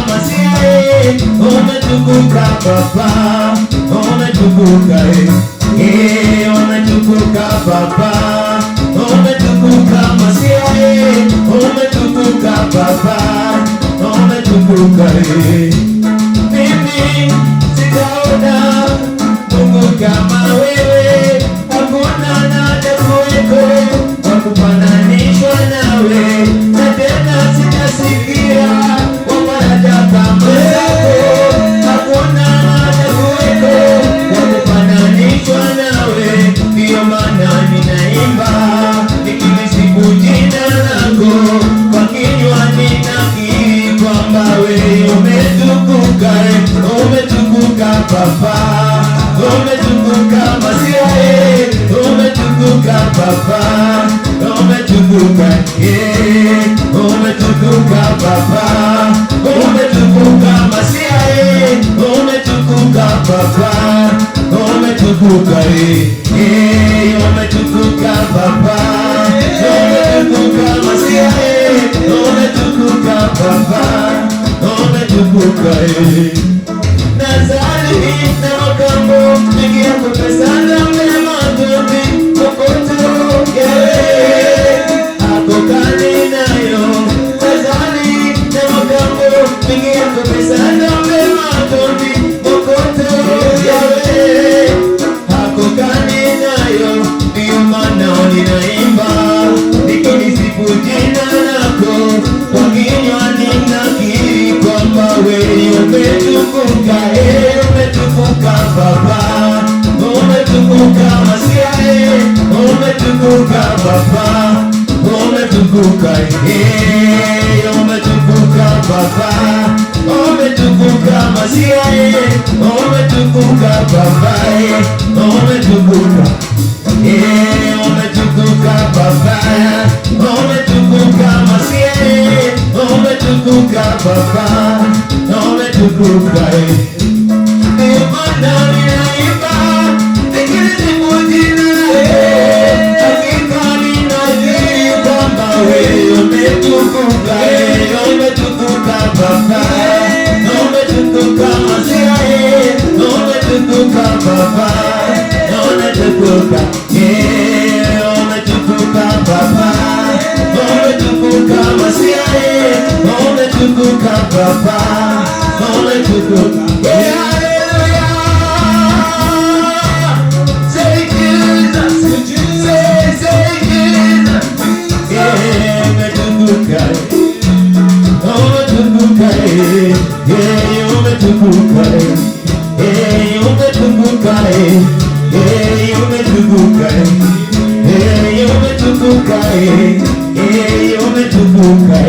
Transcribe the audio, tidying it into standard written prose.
Masia, umetukuka Baba, umetukuka umetukuka Baba, umetukuka Masia, umetukuka Baba, umetukuka mimi sijaona Mungu kama wewe, hakuna nada kuweko wakufananishwa nawe, na tena sitasikia wamaraja kama zako, hakuna nada kuweko wakufananishwa nawe. Ndiyo maana ninaimba nikilisifu jina lako, kwa kinywa ninakiri kwamba wewe umetukuka, umetukuka Baba, umetukuka Masia, umetukuka Baba, umetukuka umetukuka Baba, umetukuka Masia, umetukuka Baba, umetukuka umetukuka Baba, umetukuka Masia, umetukuka Baba, umetukuka Nazali na makambo mingi ya kupesana mema dhambi kokoto yawe akokani nayo. Nazali na makambo mingi ya kupesana mema dhambi kokoto yawe akokani nayo. Ndiyo maana ninaimba nikilisifu jina lako, kwa kinywa ninakiri kwamba wewe umetukuka, umetukuka Baba, umetukuka Masia, umetukuka Baba, umetukuka umetukuka Baba, umetukuka Masia, umetukuka Baba, umetukuka umetukuka Baba, umetukuka Masia, umetukuka Baba, umetukuka ndiyo maana ninaimba nikilisifu jina lako, hakika ninakiri kwamba wewe umetukuka, umetukuka Baba, umetukuka Masia, umetukuka Baba, umetukuka umetukuka Baba, umetukuka Masia, umetukuka Baba, umetukuka umetukuka